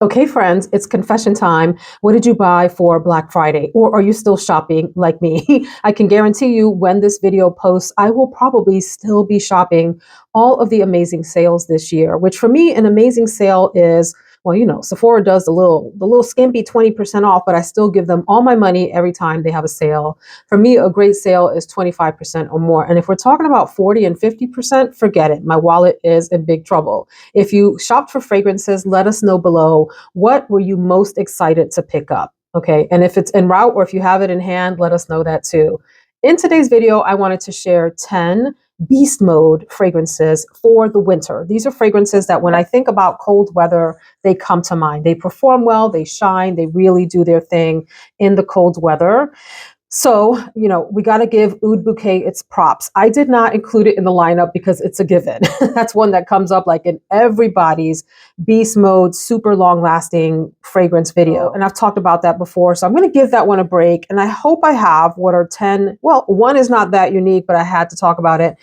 Okay, friends, it's confession time. What did you buy for Black Friday? Or are you still shopping like me? I can guarantee you when this video posts, I will probably still be shopping all of the amazing sales this year, which for me, an amazing sale is, well, Sephora does the little skimpy 20% off, but I still give them all my money every time they have a sale. For me, a great sale is 25% or more. And if we're talking about 40 and 50%, forget it. My wallet is in big trouble. If you shopped for fragrances, let us know below. What were you most excited to pick up? Okay. And if it's en route or if you have it in hand, let us know that too. In today's video, I wanted to share 10 beast mode fragrances for the winter. These are fragrances that when I think about cold weather, they come to mind. They perform well, they shine, they really do their thing in the cold weather. So, we got to give Oud Bouquet its props. I did not include it in the lineup because it's a given. That's one that comes up like in everybody's beast mode, super long lasting fragrance video. And I've talked about that before. So I'm going to give that one a break. And I hope I have what are 10. Well, one is not that unique, but I had to talk about it.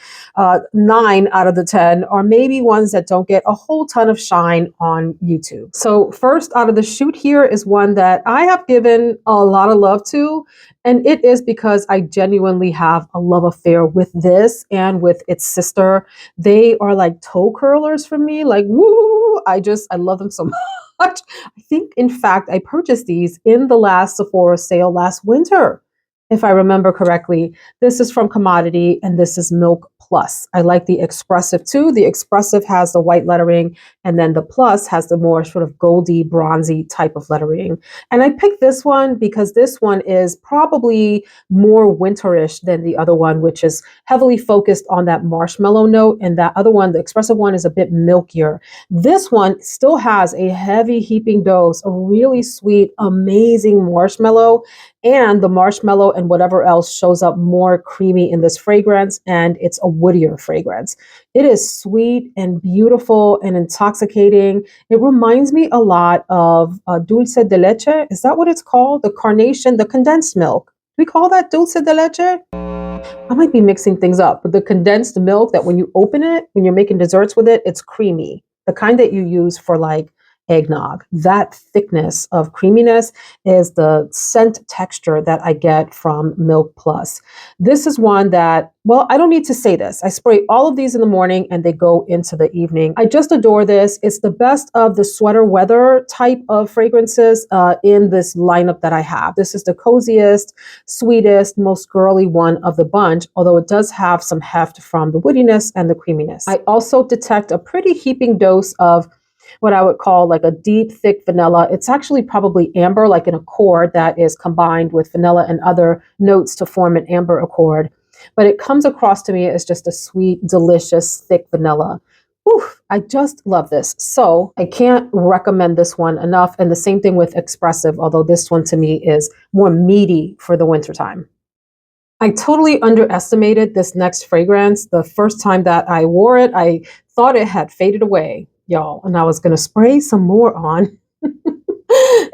9 out of the 10 are maybe ones that don't get a whole ton of shine on YouTube. So first out of the chute here is one that I have given a lot of love to. And it is because I genuinely have a love affair with this and with its sister. They are like toe curlers for me. Like, woo! I love them so much. I think, in fact, I purchased these in the last Sephora sale last winter, if I remember correctly. This is from Commodity, and this is Milk Plus. I like the Expressive too. The Expressive has the white lettering, and then the Plus has the more sort of goldy, bronzy type of lettering. And I picked this one because this one is probably more winterish than the other one, which is heavily focused on that marshmallow note. And that other one, the Expressive one, is a bit milkier. This one still has a heavy heaping dose, a really sweet, amazing marshmallow. And the marshmallow and whatever else shows up more creamy in this fragrance, and it's a woodier fragrance. It is sweet and beautiful and intoxicating. It reminds me a lot of dulce de leche. Is that what it's called? The carnation, the condensed milk. We call that dulce de leche? I might be mixing things up, but the condensed milk that when you open it, when you're making desserts with it, it's creamy. The kind that you use for like eggnog. That thickness of creaminess is the scent texture that I get from Milk Plus. This is one that, well, I don't need to say this. I spray all of these in the morning and they go into the evening. I just adore this. It's the best of the sweater weather type of fragrances in this lineup that I have. This is the coziest, sweetest, most girly one of the bunch, although it does have some heft from the woodiness and the creaminess. I also detect a pretty heaping dose of what I would call like a deep, thick vanilla. It's actually probably amber, like an accord that is combined with vanilla and other notes to form an amber accord. But it comes across to me as just a sweet, delicious, thick vanilla. Oof, I just love this. So I can't recommend this one enough. And the same thing with Expressive, although this one to me is more meaty for the wintertime. I totally underestimated this next fragrance. The first time that I wore it, I thought it had faded away, y'all, and I was going to spray some more on.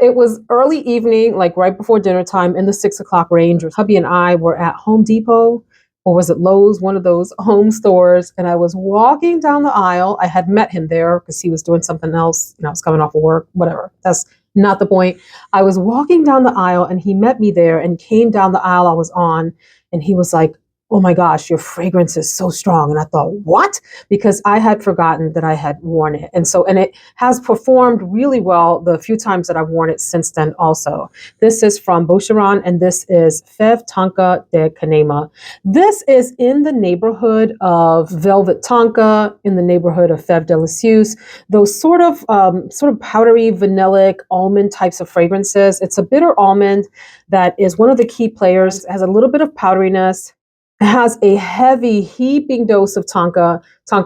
It was early evening, like right before dinner time in the 6 o'clock range. Hubby and I were at Home Depot, or was it Lowe's, one of those home stores, and I was walking down the aisle. I had met him there because he was doing something else. I was coming off of work, whatever. That's not the point. I was walking down the aisle and he met me there and came down the aisle I was on, and he was like, "Oh my gosh, your fragrance is so strong." And I thought, what? Because I had forgotten that I had worn it. And it has performed really well the few times that I've worn it since then also. This is from Boucheron, and this is Feve Tonka de Canaima. This is in the neighborhood of Velvet Tonka, in the neighborhood of Feve Delicieuse, those sort of powdery, vanillic, almond types of fragrances. It's a bitter almond that is one of the key players. It has a little bit of powderiness. It has a heavy heaping dose of tonka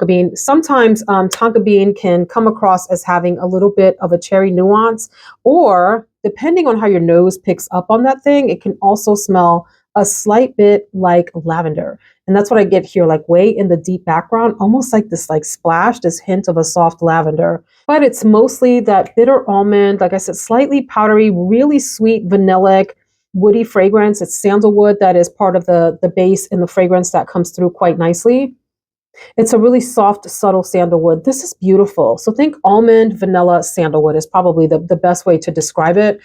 bean. Sometimes tonka bean can come across as having a little bit of a cherry nuance, or depending on how your nose picks up on that thing, it can also smell a slight bit like lavender. And that's what I get here, like way in the deep background, almost like this like splash, this hint of a soft lavender. But it's mostly that bitter almond, like I said, slightly powdery, really sweet vanillic, woody fragrance. It's sandalwood that is part of the base in the fragrance that comes through quite nicely. It's a really soft, subtle sandalwood. This is beautiful. So think almond, vanilla, sandalwood is probably the best way to describe it,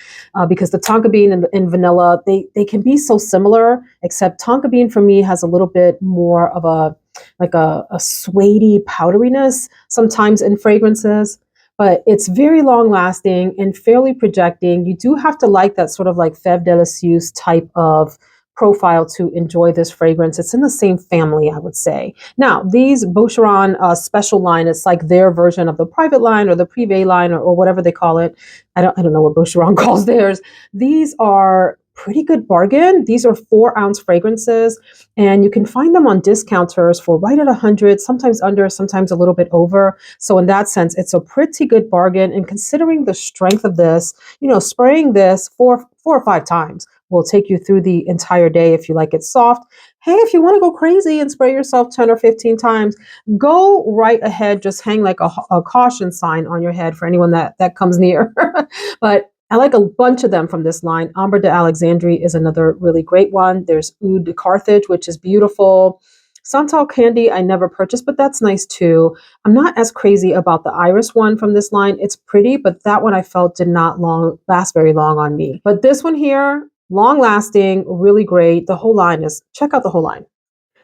because the tonka bean and vanilla, they can be so similar, except tonka bean for me has a little bit more of a like a suede powderiness sometimes in fragrances. But it's very long lasting and fairly projecting. You do have to like that sort of like Feve Delicieuse type of profile to enjoy this fragrance. It's in the same family, I would say. Now, these Boucheron special line, it's like their version of the private line or the privé line or whatever they call it. I don't know what Boucheron calls theirs. These are pretty good bargain. These are 4-ounce fragrances, and you can find them on discounters for right at 100, sometimes under, sometimes a little bit over. So in that sense, it's a pretty good bargain. And considering the strength of this, spraying this four or 5 times will take you through the entire day if you like it soft. Hey, if you want to go crazy and spray yourself 10 or 15 times, go right ahead. Just hang like a caution sign on your head for anyone that comes near. But I like a bunch of them from this line. Ambre d'Alexandrie is another really great one. There's Oud de Carthage, which is beautiful. Santal Candy I never purchased, but that's nice too. I'm not as crazy about the Iris one from this line. It's pretty, but that one I felt did not last very long on me. But this one here, long lasting, really great. The whole line check out the whole line.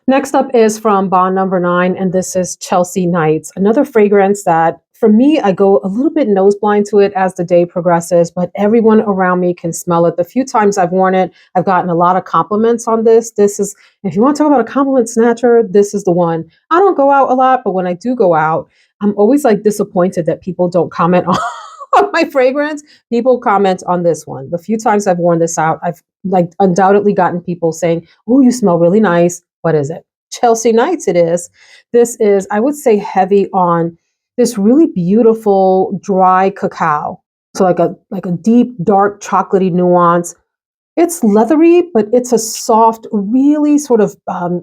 Next up is from Bond Number 9, and this is Chelsea Nights, another fragrance that, for me, I go a little bit nose blind to it as the day progresses, but everyone around me can smell it. The few times I've worn it, I've gotten a lot of compliments on this. This is, if you want to talk about a compliment snatcher, this is the one. I don't go out a lot, but when I do go out, I'm always like disappointed that people don't comment on my fragrance. People comment on this one. The few times I've worn this out, I've like undoubtedly gotten people saying, "Oh, you smell really nice." What is it? Chelsea Nights it is. This is, I would say, heavy on this really beautiful dry cacao. So like a deep, dark, chocolatey nuance. It's leathery, but it's a soft, really sort of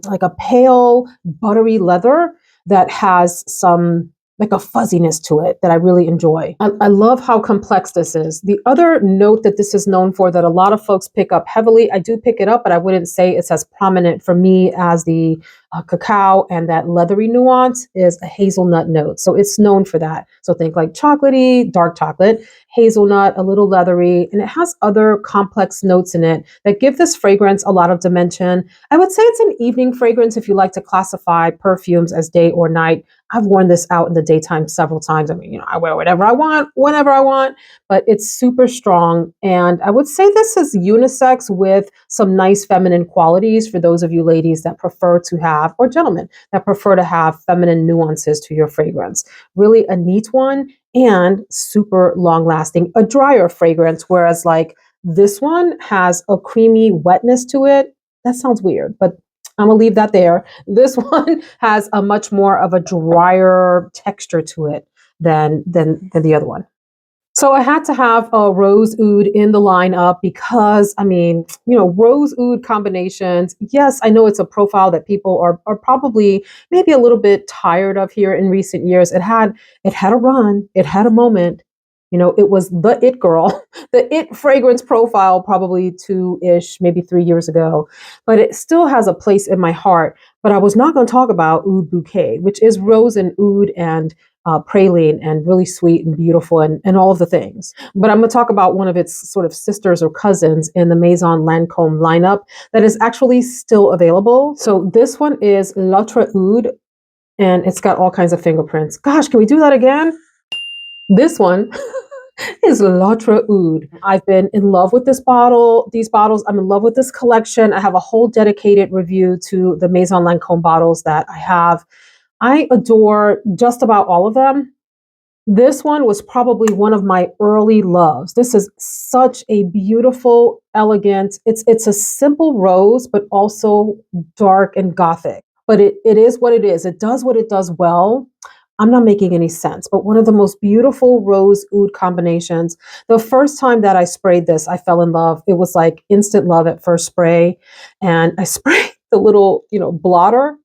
like a pale, buttery leather that has some like a fuzziness to it that I really enjoy. I love how complex this is. The other note that this is known for that a lot of folks pick up heavily, I do pick it up, but I wouldn't say it's as prominent for me as the cacao and that leathery nuance, is a hazelnut note. So it's known for that. So think like chocolatey, dark chocolate, hazelnut, a little leathery, and it has other complex notes in it that give this fragrance a lot of dimension. I would say it's an evening fragrance if you like to classify perfumes as day or night. I've worn this out in the daytime several times. I mean, I wear whatever I want, whenever I want, but it's super strong. And I would say this is unisex with some nice feminine qualities for those of you ladies that prefer to have, or gentlemen that prefer to have feminine nuances to your fragrance. Really a neat one and super long lasting, a drier fragrance. Whereas like this one has a creamy wetness to it. That sounds weird, but I'm gonna leave that there. This one has a much more of a drier texture to it than the other one. So I had to have a rose oud in the lineup because, I mean, rose oud combinations. Yes, I know it's a profile that people are probably maybe a little bit tired of here in recent years. It had a run, it had a moment. It was the it girl, the it fragrance profile probably 2-ish, maybe 3 years ago. But it still has a place in my heart. But I was not going to talk about Oud Bouquet, which is rose and oud and praline and really sweet and beautiful and all of the things. But I'm going to talk about one of its sort of sisters or cousins in the Maison Lancome lineup that is actually still available. So this one is L'Autre Oud, and it's got all kinds of fingerprints. Gosh, can we do that again? This one is L'Autre Oud. I've been in love with these bottles. I'm in love with this collection. I have a whole dedicated review to the Maison Lancome bottles that I have. I adore just about all of them. This one was probably one of my early loves. This is such a beautiful, elegant, it's a simple rose, but also dark and gothic. But it is what it is. It does what it does well. I'm not making any sense, but one of the most beautiful rose oud combinations. The first time that I sprayed this, I fell in love. It was like instant love at first spray. And I sprayed the little, blotter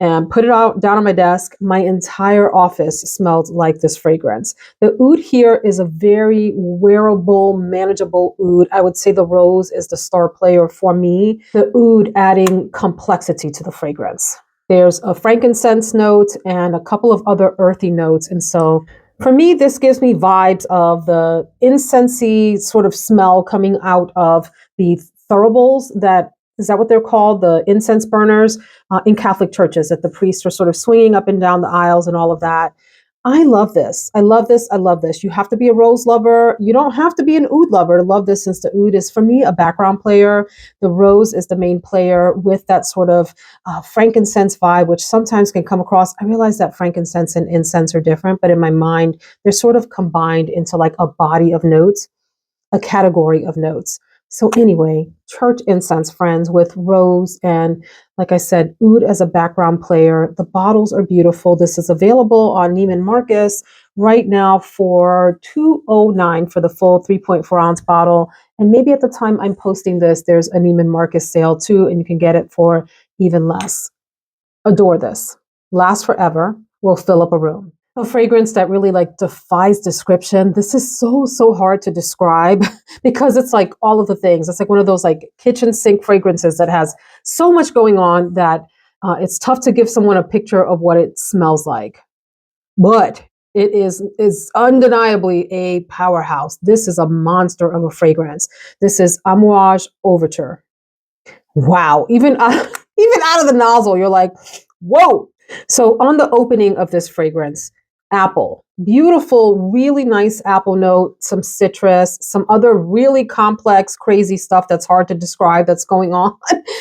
and put it out down on my desk. My entire office smelled like this fragrance. The oud here is a very wearable, manageable oud. I would say the rose is the star player for me. The oud adding complexity to the fragrance. There's a frankincense note and a couple of other earthy notes. And so for me, this gives me vibes of the incensey sort of smell coming out of the thuribles that is that what they're called? The incense burners in Catholic churches that the priests are sort of swinging up and down the aisles and all of that. I love this. I love this. I love this. You have to be a rose lover. You don't have to be an oud lover to love this, since the oud is, for me, a background player. The rose is the main player with that sort of frankincense vibe, which sometimes can come across. I realize that frankincense and incense are different, but in my mind, they're sort of combined into like a body of notes, a category of notes. So anyway, church incense, friends, with rose and, like I said, oud as a background player. The bottles are beautiful. This is available on Neiman Marcus right now for $209 for the full 3.4 ounce bottle. And maybe at the time I'm posting this, there's a Neiman Marcus sale too, and you can get it for even less. Adore this. Lasts forever. Will fill up a room. A fragrance that really like defies description. This is so hard to describe because it's like all of the things. It's like one of those like kitchen sink fragrances that has so much going on that it's tough to give someone a picture of what it smells like. But it is undeniably a powerhouse. This is a monster of a fragrance. This is Amouage Overture. Wow. Even out of the nozzle, you're like, whoa. So on the opening of this fragrance, apple, beautiful, really nice apple note, some citrus, some other really complex, crazy stuff that's hard to describe that's going on.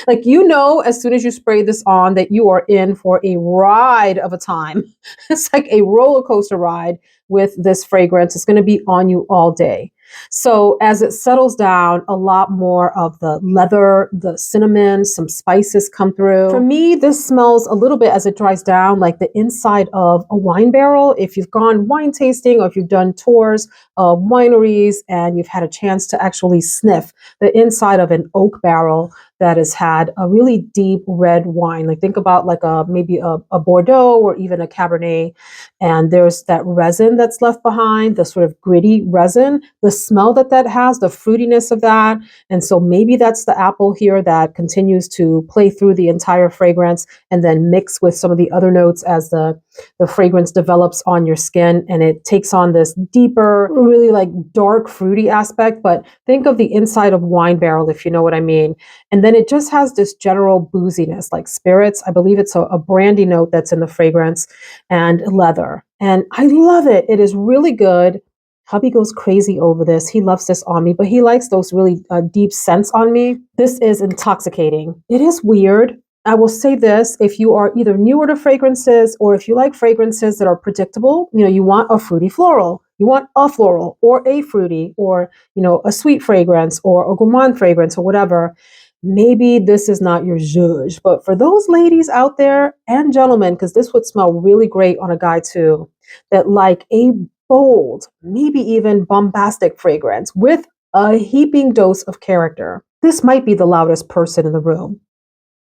Like, you know, as soon as you spray this on that you are in for a ride of a time. It's like a roller coaster ride with this fragrance. It's going to be on you all day. So as it settles down, a lot more of the leather, the cinnamon, some spices come through. For me, this smells a little bit as it dries down like the inside of a wine barrel. If you've gone wine tasting or if you've done tours of wineries and you've had a chance to actually sniff the inside of an oak barrel that has had a really deep red wine, like think about like maybe a Bordeaux or even a Cabernet, and there's that resin that's left behind, the sort of gritty resin, the smell that has, the fruitiness of that. And so maybe that's the apple here that continues to play through the entire fragrance and then mix with some of the other notes as the fragrance develops on your skin, and it takes on this deeper, really like dark fruity aspect. But think of the inside of wine barrel, if you know what I mean. And then it just has this general booziness, like spirits. I believe it's a brandy note that's in the fragrance, and leather. And I love it. It is really good. Hubby goes crazy over this. He loves this on me, but he likes those really deep scents on me. This is intoxicating. It is weird. I will say this, if you are either newer to fragrances or if you like fragrances that are predictable, you know, you want a fruity floral, you want a floral or a fruity or, you know, a sweet fragrance or a gourmand fragrance or whatever, maybe this is not your zhuzh. But for those ladies out there and gentlemen, because this would smell really great on a guy too, that like a bold, maybe even bombastic fragrance with a heaping dose of character, this might be the loudest person in the room.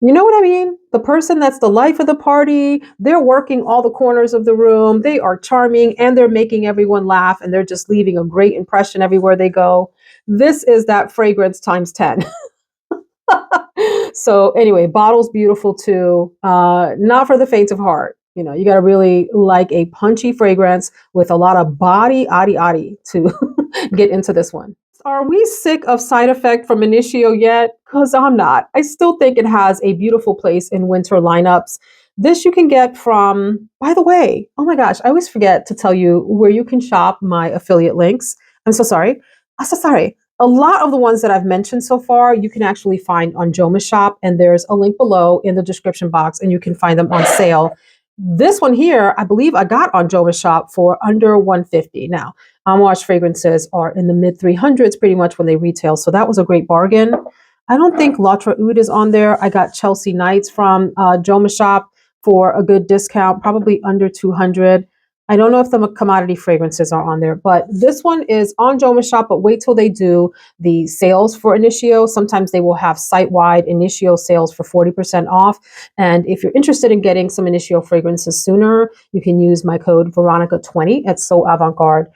You know what I mean? The person that's the life of the party, they're working all the corners of the room, they are charming, and they're making everyone laugh, and they're just leaving a great impression everywhere they go. This is that fragrance times 10. So anyway, bottle's beautiful too. Not for the faint of heart. You know, you got to really like a punchy fragrance with a lot of body, to get into this one. Are we sick of side effect from Initio yet? Because I'm not. I still think it has a beautiful place in winter lineups. This you can get from, by the way, oh my gosh, I always forget to tell you where you can shop my affiliate links. I'm so sorry. I'm so sorry. A lot of the ones that I've mentioned so far, you can actually find on Joma's shop, and there's a link below in the description box, and you can find them on sale. This one here, I believe I got on Joma's shop for under $150. Now, Amouage fragrances are in the mid 300s pretty much when they retail, so that was a great bargain. I don't think L'Autre Oud is on there. I got Chelsea Nights from Joma's shop for a good discount, probably under 200. I don't know if the commodity fragrances are on there, but this one is on Joma's shop, but wait till they do the sales for Initio. Sometimes they will have site-wide Initio sales for 40% off. And if you're interested in getting some Initio fragrances sooner, you can use my code Veronica20 at So Avant Garde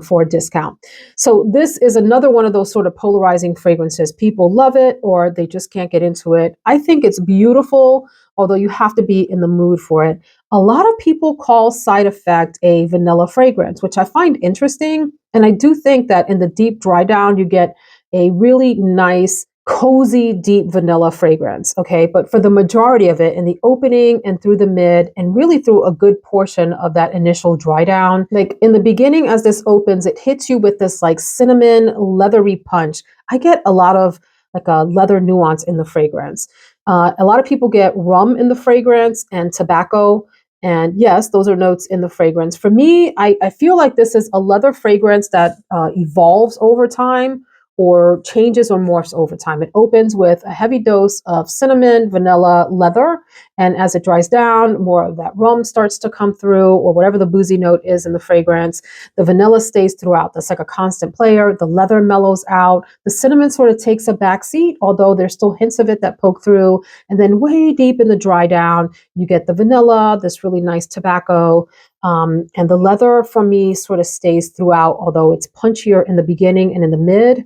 for a discount. So this is another one of those sort of polarizing fragrances. People love it or they just can't get into it. I think it's beautiful, although you have to be in the mood for it. A lot of people call Side Effect a vanilla fragrance, which I find interesting. And I do think that in the deep dry down, you get a really nice, cozy, deep vanilla fragrance. Okay. But for the majority of it, in the opening and through the mid, and really through a good portion of that initial dry down, like in the beginning, as this opens, it hits you with this like cinnamon, leathery punch. I get a lot of like a leather nuance in the fragrance. A lot of people get rum in the fragrance and tobacco. And yes, those are notes in the fragrance. For me, I feel like this is a leather fragrance that evolves over time or changes or morphs over time. It opens with a heavy dose of cinnamon, vanilla, leather, and as it dries down, more of that rum starts to come through, or whatever the boozy note is in the fragrance. The vanilla stays throughout. That's like a constant player. The leather mellows out. The cinnamon sort of takes a back seat, although there's still hints of it that poke through. And then way deep in the dry down, you get the vanilla, this really nice tobacco. And the leather for me sort of stays throughout, although it's punchier in the beginning and in the mid.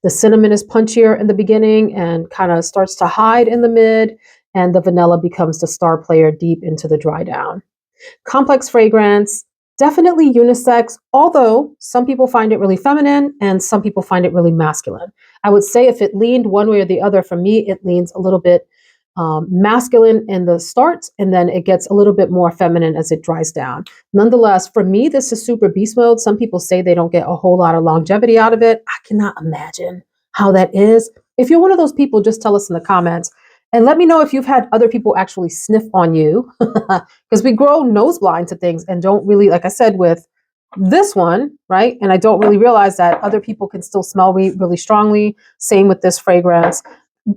The cinnamon is punchier in the beginning and kind of starts to hide in the mid, and the vanilla becomes the star player deep into the dry down. Complex fragrance, definitely unisex, although some people find it really feminine and some people find it really masculine. I would say if it leaned one way or the other, for me, it leans a little bit masculine in the start, and then it gets a little bit more feminine as it dries down. Nonetheless, for me, this is super beast mode. Some people say they don't get a whole lot of longevity out of it. I cannot imagine how that is. If you're one of those people, just tell us in the comments. And let me know if you've had other people actually sniff on you, because we grow nose blind to things and don't really, like I said, with this one, right? And I don't really realize that other people can still smell me really strongly. Same with this fragrance.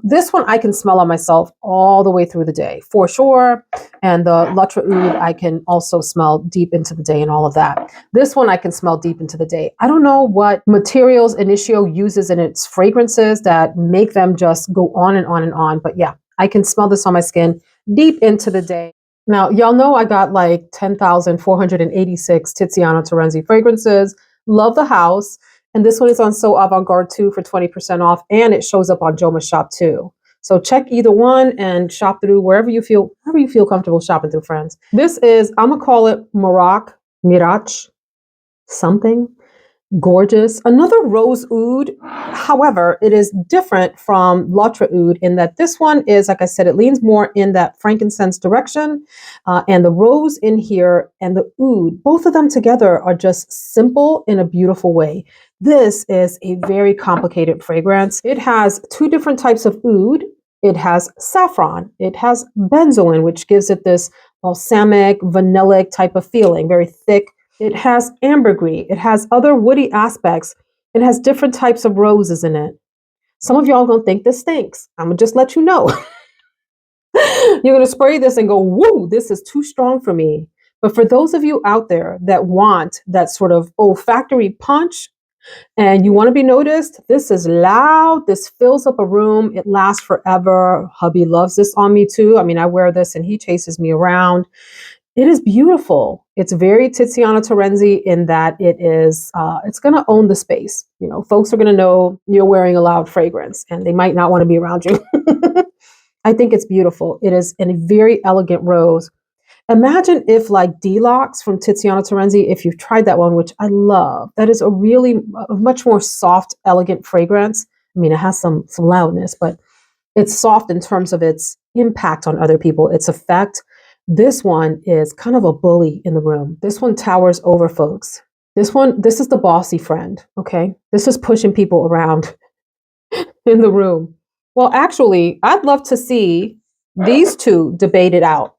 This one I can smell on myself all the way through the day, for sure. And the L'Autre Oud I can also smell deep into the day and all of that. This one I can smell deep into the day. I don't know what materials Initio uses in its fragrances that make them just go on and on and on. But yeah, I can smell this on my skin deep into the day. Now, y'all know I got like 10,486 Tiziana Terenzi fragrances. Love the house. And this one is on So Avant-Garde too for 20% off. And it shows up on Joma's shop too. So check either one and shop through wherever you feel comfortable shopping through, friends. This is, I'm going to call it Mirach, something. Gorgeous. Another rose oud. However, it is different from L'Autre Oud in that this one is, like I said, it leans more in that frankincense direction. And the rose in here and the oud, both of them together are just simple in a beautiful way. This is a very complicated fragrance. It has two different types of oud. It has saffron. It has benzoin, which gives it this balsamic, vanillic type of feeling, very thick. It has ambergris. It has other woody aspects. It has different types of roses in it. Some of y'all gonna think this stinks. I'm gonna just let you know. You're gonna spray this and go, woo, this is too strong for me. But for those of you out there that want that sort of olfactory punch and you want to be noticed, this is loud. This fills up a room. It lasts forever. Hubby loves this on me too. I mean, I wear this and he chases me around. It is beautiful. It's very Tiziana Terenzi in that it is, it's going to own the space. You know, folks are going to know you're wearing a loud fragrance and they might not want to be around you. I think it's beautiful. It is in a very elegant rose. Imagine if like Deluxe from Tiziana Terenzi, if you've tried that one, which I love, that is a much more soft, elegant fragrance. I mean, it has some loudness, but it's soft in terms of its impact on other people, its effect. This one is kind of a bully in the room. This one towers over folks. This is the bossy friend, okay? This is pushing people around in the room. Well, actually, I'd love to see these two debate it out.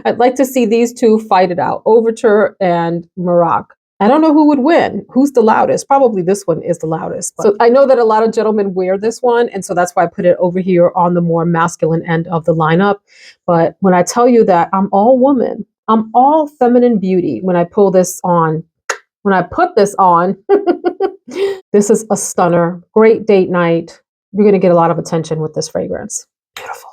I'd like to see these two fight it out, Overture and Mirach. I don't know who would win. Who's the loudest? Probably this one is the loudest. So I know that a lot of gentlemen wear this one, and so that's why I put it over here on the more masculine end of the lineup. But when I tell you that I'm all woman, I'm all feminine beauty when I pull this on. When I put this on, this is a stunner. Great date night. You're going to get a lot of attention with this fragrance. Beautiful.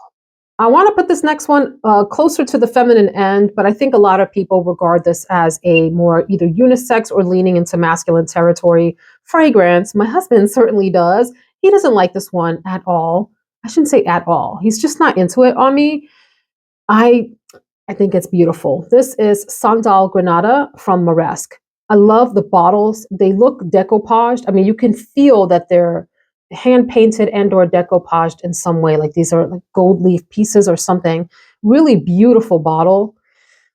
I want to put this next one closer to the feminine end, but I think a lot of people regard this as a more either unisex or leaning into masculine territory fragrance. My husband certainly does. He doesn't like this one at all. I shouldn't say at all. He's just not into it on me. I I think it's beautiful. This is Sandal Granada from Moresque. I love the bottles. They look decoupaged. I mean, you can feel that they're hand painted and or decoupaged in some way. Like these are like gold leaf pieces or something. Really beautiful bottle.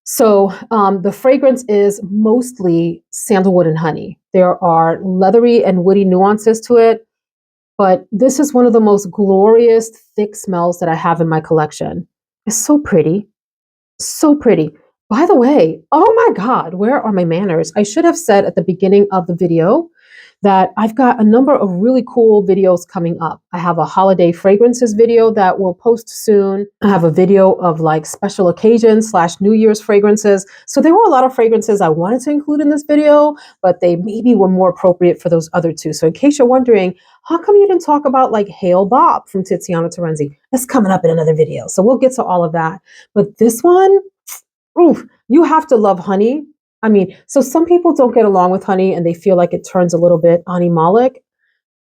So the fragrance is mostly sandalwood and honey. There are leathery and woody nuances to it, but this is one of the most glorious, thick smells that I have in my collection. It's so pretty. So pretty. By the way, oh my God, where are my manners? I should have said at the beginning of the video that I've got a number of really cool videos coming up. I have a holiday fragrances video that will post soon. I have a video of like special occasions / New Year's fragrances. So there were a lot of fragrances I wanted to include in this video, but they maybe were more appropriate for those other two. So in case you're wondering, how come you didn't talk about like Hail Bob from Tiziana Terenzi? That's coming up in another video. So we'll get to all of that. But this one, oof, you have to love honey. I mean, so some people don't get along with honey and they feel like it turns a little bit animalic.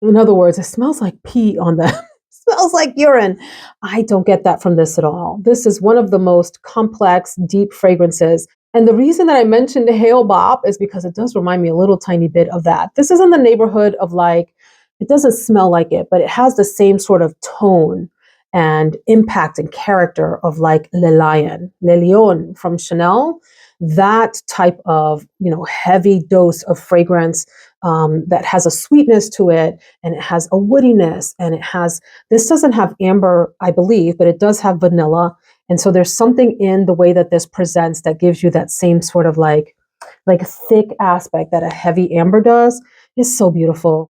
In other words, it smells like pee on them. Smells like urine. I don't get that from this at all. This is one of the most complex, deep fragrances. And the reason that I mentioned Hail Bob is because it does remind me a little tiny bit of that. This is in the neighborhood of like, it doesn't smell like it, but it has the same sort of tone and impact and character of like Le Lion, Le Lion from Chanel. That type of, heavy dose of fragrance that has a sweetness to it, and it has a woodiness, and this doesn't have amber, I believe, but it does have vanilla. And so there's something in the way that this presents that gives you that same sort of like thick aspect that a heavy amber does. It's so beautiful.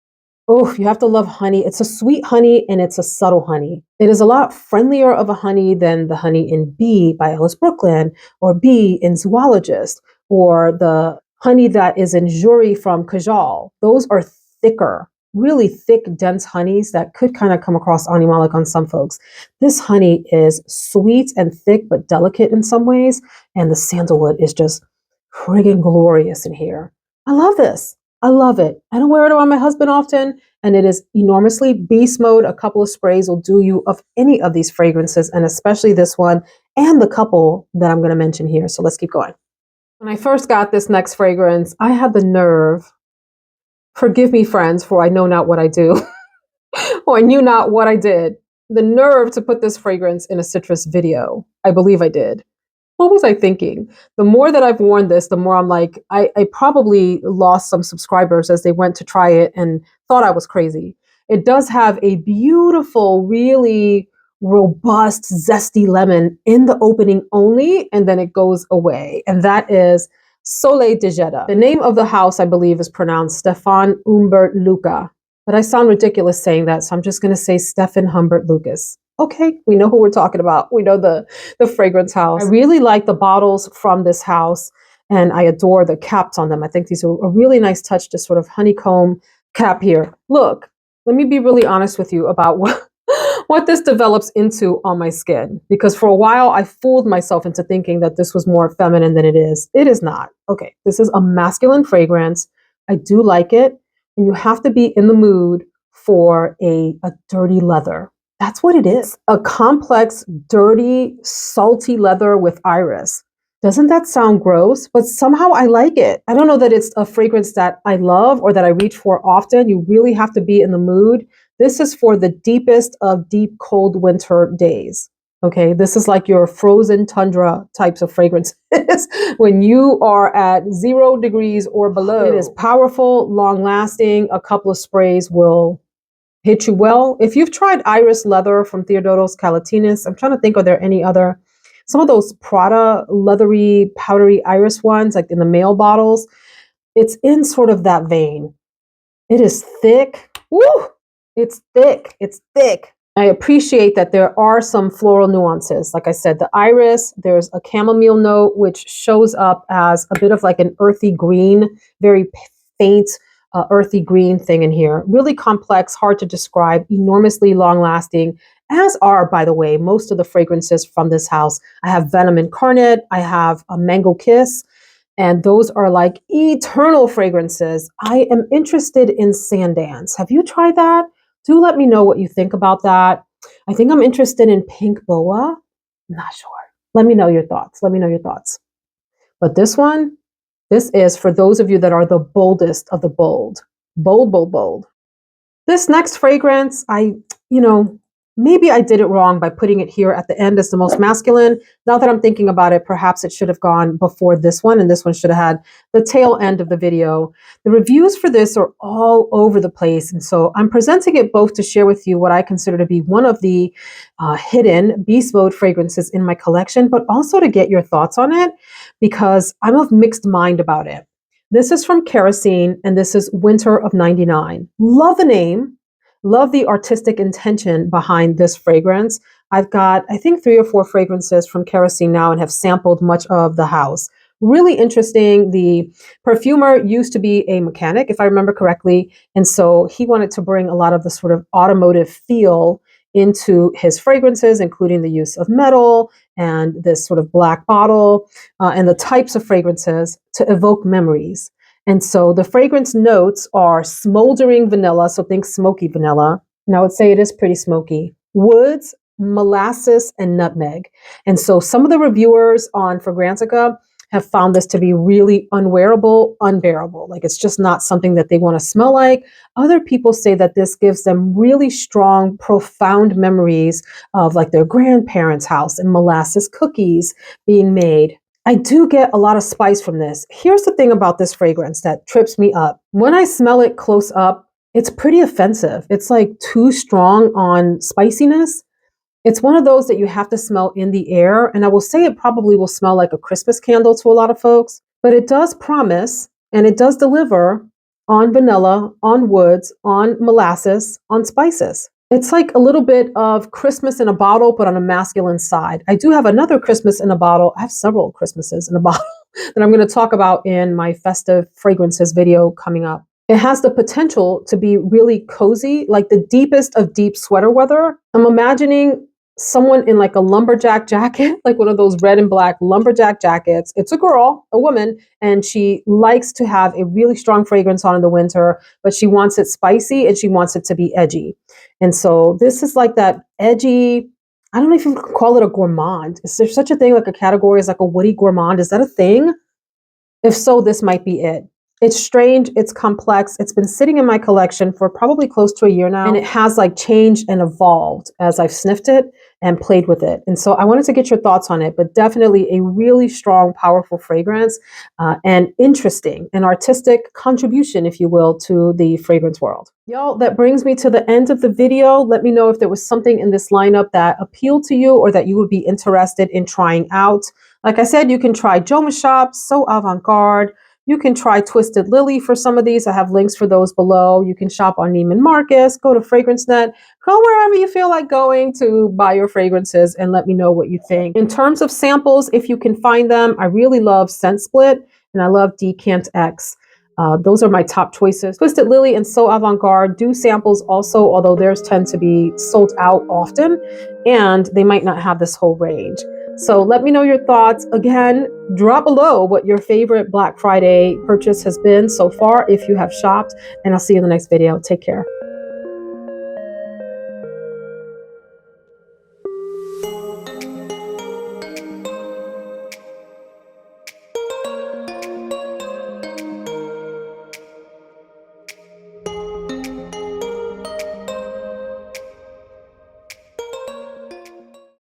Oh, you have to love honey. It's a sweet honey and it's a subtle honey. It is a lot friendlier of a honey than the honey in Bee by Alice Brooklyn or Bee in Zoologist or the honey that is in Jury from Kajal. Those are thicker, really thick, dense honeys that could kind of come across animalic on some folks. This honey is sweet and thick but delicate in some ways, and the sandalwood is just friggin' glorious in here. I love this. I love it. I don't wear it around my husband often, and it is enormously beast mode. A couple of sprays will do you of any of these fragrances, and especially this one and the couple that I'm going to mention here. So let's keep going. When I first got this next fragrance, I had the nerve, forgive me, friends, for I know not what I do, or I knew not what I did, the nerve to put this fragrance in a citrus video. I believe I did. What was I thinking? The more that I've worn this, the more I'm like, I probably lost some subscribers as they went to try it and thought I was crazy. It does have a beautiful, really robust, zesty lemon in the opening only, and then it goes away. And that is Soleil de Jeddah. The name of the house, I believe, is pronounced Stefan Humbert Luca. But I sound ridiculous saying that, so I'm just going to say Stefan Humbert Lucas. Okay, we know who we're talking about. We know the fragrance house. I really like the bottles from this house, and I adore the caps on them. I think these are a really nice touch, to sort of honeycomb cap here. Look, let me be really honest with you about what this develops into on my skin, because for a while I fooled myself into thinking that this was more feminine than it is. It is not. Okay, this is a masculine fragrance. I do like it, and you have to be in the mood for a dirty leather. That's what it is. A complex, dirty, salty leather with iris. Doesn't that sound gross? But somehow I like it. I don't know that it's a fragrance that I love or that I reach for often. You really have to be in the mood. This is for the deepest of deep, cold winter days. Okay, this is like your frozen tundra types of fragrances when you are at 0 degrees or below. It is powerful, long lasting. A couple of sprays will hit you well. If you've tried Iris Leather from Theodoros Kalatinis, I'm trying to think, are there any other, some of those Prada leathery, powdery Iris ones, like in the male bottles, it's in sort of that vein. It is thick. Woo! It's thick. It's thick. I appreciate that there are some floral nuances. Like I said, the iris, there's a chamomile note, which shows up as a bit of like an earthy green, very faint, earthy green thing in here. Really complex, hard to describe, enormously long lasting, as are, by the way, most of the fragrances from this house. I have Venom Incarnate, I have a Mango Kiss, and those are like eternal fragrances. I am interested in Sandance. Have you tried that? Do let me know what you think about that. I think I'm interested in Pink Boa. I'm not sure. Let me know your thoughts. Let me know your thoughts. But this one, this is for those of you that are the boldest of the bold. Bold, bold, bold. This next fragrance, maybe I did it wrong by putting it here at the end as the most masculine. Now that I'm thinking about it, perhaps it should have gone before this one, and this one should have had the tail end of the video. The reviews for this are all over the place, and so I'm presenting it both to share with you what I consider to be one of the hidden beast mode fragrances in my collection, but also to get your thoughts on it, because I'm of mixed mind about it. This is from Kerosene, and this is Winter of 99. Love the name. Love the artistic intention behind this fragrance. I've got, I think, 3 or 4 fragrances from Kerosene now and have sampled much of the house. Really interesting. The perfumer used to be a mechanic, if I remember correctly. And so he wanted to bring a lot of the sort of automotive feel into his fragrances, including the use of metal and this sort of black bottle and the types of fragrances to evoke memories. And so the fragrance notes are smoldering vanilla, so think smoky vanilla. And I would say it is pretty smoky. Woods, molasses, and nutmeg. And so some of the reviewers on Fragrantica have found this to be really unwearable, unbearable. Like it's just not something that they want to smell like. Other people say that this gives them really strong, profound memories of like their grandparents' house and molasses cookies being made. I do get a lot of spice from this. Here's the thing about this fragrance that trips me up. When I smell it close up, it's pretty offensive. It's like too strong on spiciness. It's one of those that you have to smell in the air. And I will say it probably will smell like a Christmas candle to a lot of folks, but it does promise and it does deliver on vanilla, on woods, on molasses, on spices. It's like a little bit of Christmas in a bottle, but on a masculine side. I do have another Christmas in a bottle. I have several Christmases in a bottle that I'm going to talk about in my festive fragrances video coming up. It has the potential to be really cozy, like the deepest of deep sweater weather. I'm imagining someone in like a lumberjack jacket, like one of those red and black lumberjack jackets. It's a girl, a woman, and she likes to have a really strong fragrance on in the winter, but she wants it spicy and she wants it to be edgy. And so this is like that edgy, I don't know if you can call it a gourmand. Is there such a thing like a category as like a woody gourmand? Is that a thing? If so, this might be it. It's strange, it's complex, it's been sitting in my collection for probably close to a year now, and it has like changed and evolved as I've sniffed it and played with it. And so I wanted to get your thoughts on it, but definitely a really strong, powerful fragrance and interesting, an artistic contribution, if you will, to the fragrance world. Y'all, that brings me to the end of the video. Let me know if there was something in this lineup that appealed to you or that you would be interested in trying out. Like I said, you can try Joma Shop, So Avant-Garde. You can try Twisted Lily for some of these. I have links for those below. You can shop on Neiman Marcus, go to FragranceNet, go wherever you feel like going to buy your fragrances and let me know what you think. In terms of samples, if you can find them, I really love Scent Split and I love Decant X. Those are my top choices. Twisted Lily and So Avant-Garde do samples also, although theirs tend to be sold out often and they might not have this whole range. So let me know your thoughts. Again, drop below what your favorite Black Friday purchase has been so far if you have shopped, and I'll see you in the next video. Take care.